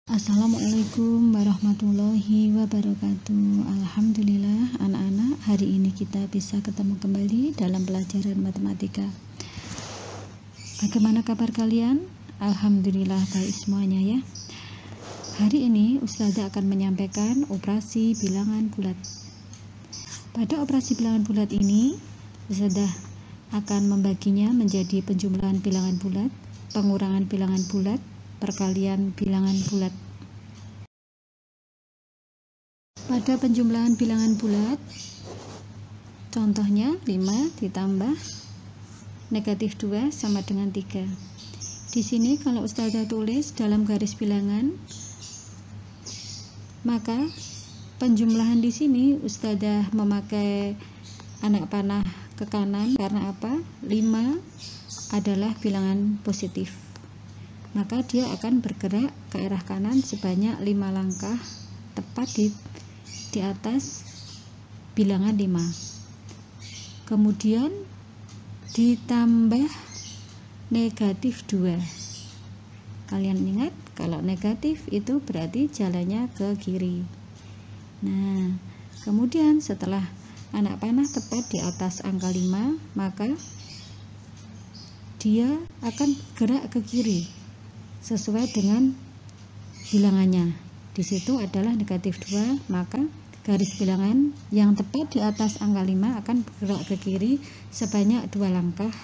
Assalamualaikum warahmatullahi wabarakatuh. Alhamdulillah anak-anak, hari ini kita bisa ketemu kembali dalam pelajaran matematika. Bagaimana kabar kalian? Alhamdulillah baik semuanya ya. Hari ini Ustazah akan menyampaikan operasi bilangan bulat. Pada operasi bilangan bulat ini Ustazah akan membaginya menjadi penjumlahan bilangan bulat, pengurangan bilangan bulat, perkalian bilangan bulat. Pada penjumlahan bilangan bulat, contohnya 5 ditambah negatif 2 sama dengan 3. Di sini kalau Ustazah tulis dalam garis bilangan, maka penjumlahan di sini Ustazah memakai anak panah ke kanan karena apa? 5 adalah bilangan positif. Maka dia akan bergerak ke arah kanan sebanyak 5 langkah tepat di atas bilangan 5. Kemudian ditambah negatif 2. Kalian ingat kalau negatif itu berarti jalannya ke kiri. Nah, kemudian setelah anak panah tepat di atas angka 5, maka dia akan gerak ke kiri sesuai dengan bilangannya. Di situ adalah negatif 2, maka garis bilangan yang tepat di atas angka 5 akan bergerak ke kiri sebanyak 2 langkah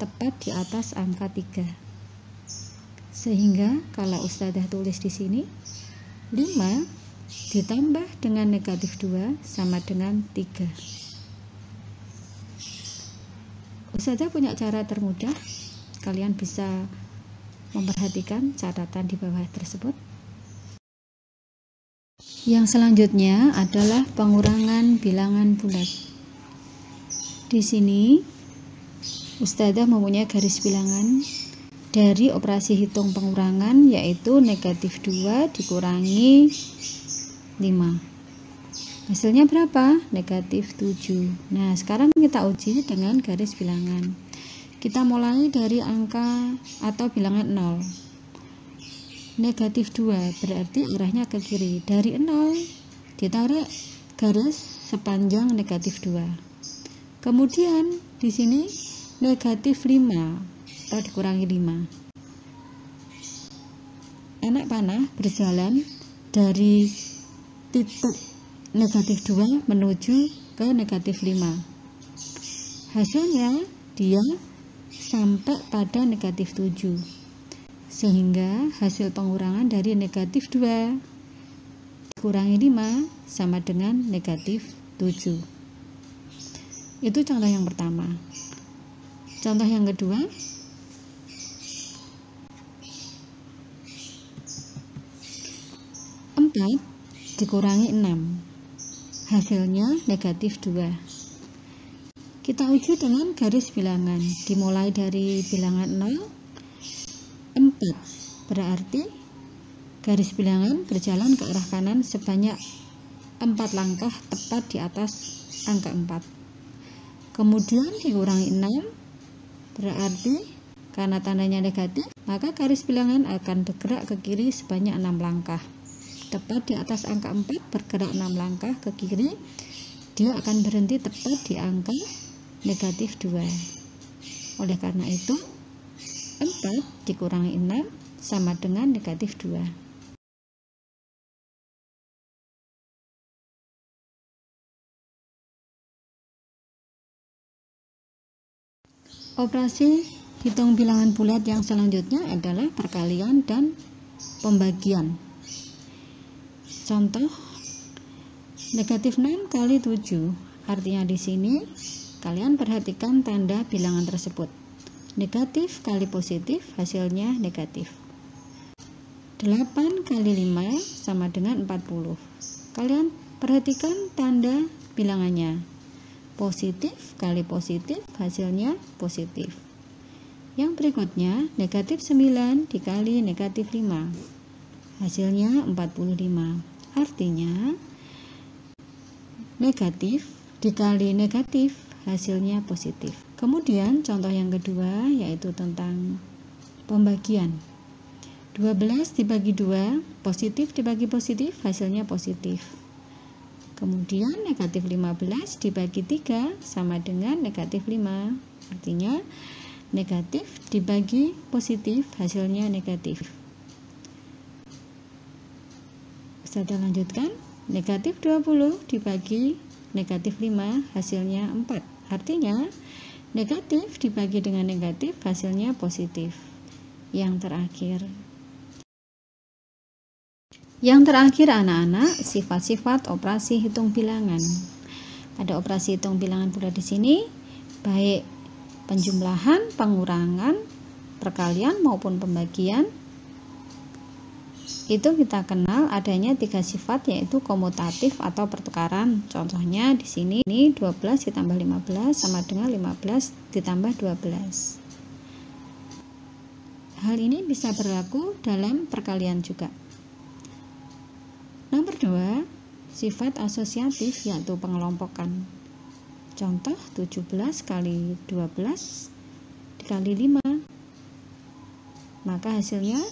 tepat di atas angka 3. Sehingga kalau Ustazah tulis di sini 5 ditambah dengan negatif 2 sama dengan 3. Ustazah punya cara termudah, kalian bisa memperhatikan catatan di bawah tersebut. Yang selanjutnya adalah pengurangan bilangan bulat. Di sini Ustazah mempunyai garis bilangan dari operasi hitung pengurangan, yaitu negatif 2 dikurangi 5. Hasilnya berapa? Negatif 7. Nah, sekarang kita uji dengan garis bilangan. Kita mulai dari angka atau bilangan 0. Negatif 2 berarti arahnya ke kiri. Dari 0 ditarik garis sepanjang negatif 2. Kemudian di sini negatif 5 atau dikurangi 5. Anak panah berjalan dari titik negatif 2 menuju ke negatif 5. Hasilnya dia sampai pada negatif 7. Sehingga hasil pengurangan dari negatif 2 dikurangi 5 sama dengan negatif 7. Itu contoh yang pertama. Contoh yang kedua, dikurangi 6, hasilnya negatif 2. Kita uji dengan garis bilangan, dimulai dari bilangan 0, 4, berarti garis bilangan berjalan ke arah kanan sebanyak 4 langkah tepat di atas angka 4. Kemudian dikurangi 6, berarti karena tandanya negatif, maka garis bilangan akan bergerak ke kiri sebanyak 6 langkah. Tepat di atas angka 4 bergerak 6 langkah ke kiri, dia akan berhenti tepat di angka negatif 2. Oleh karena itu 4 dikurangi 6 sama dengan negatif 2. Operasi hitung bilangan bulat yang selanjutnya adalah perkalian dan pembagian. Contoh negatif 6 kali 7. Artinya di sini kalian perhatikan tanda bilangan tersebut. Negatif kali positif hasilnya negatif. 8 kali 5 sama dengan 40. Kalian perhatikan tanda bilangannya. Positif kali positif hasilnya positif. Yang berikutnya negatif 9 dikali negatif 5. Hasilnya 45. Artinya negatif dikali negatif hasilnya positif. Kemudian contoh yang kedua yaitu tentang pembagian. 12 dibagi 2, positif dibagi positif, hasilnya positif. Kemudian negatif 15 dibagi 3 sama dengan negatif 5. Artinya negatif dibagi positif, hasilnya negatif. Ustazah lanjutkan. Negatif 20 dibagi negatif 5, hasilnya 4. Artinya negatif dibagi dengan negatif, hasilnya positif. Yang terakhir anak-anak, sifat-sifat operasi hitung bilangan. Ada operasi hitung bilangan pula di sini, baik penjumlahan, pengurangan, perkalian maupun pembagian. Itu kita kenal adanya 3 sifat, yaitu komutatif atau pertukaran. Contohnya di sini ini 12 ditambah 15 sama dengan 15 ditambah 12. Hal ini bisa berlaku dalam perkalian juga. Nomor 2, sifat asosiatif yaitu pengelompokan. Contoh 17 kali 12 dikali 5. Maka hasilnya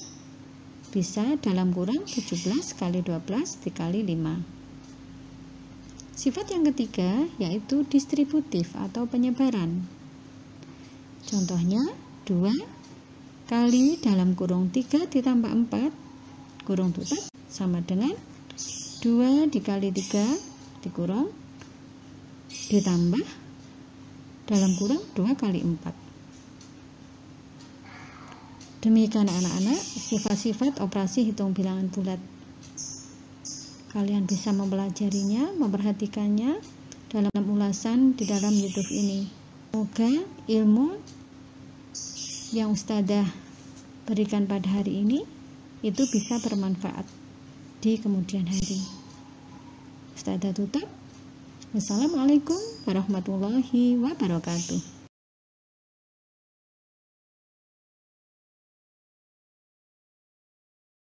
bisa dalam kurang 17 kali 12 dikali 5. Sifat yang ketiga yaitu distributif atau penyebaran. Contohnya 2 kali dalam kurung 3 ditambah 4 kurung tutup sama dengan 2 dikali 3 dikurung ditambah dalam kurung 2 kali 4. Demikian anak-anak sifat-sifat operasi hitung bilangan bulat. Kalian bisa mempelajarinya, memperhatikannya dalam ulasan di dalam YouTube ini. Semoga ilmu yang Ustazah berikan pada hari ini itu bisa bermanfaat di kemudian hari. Ustazah tutup. Wassalamualaikum warahmatullahi wabarakatuh.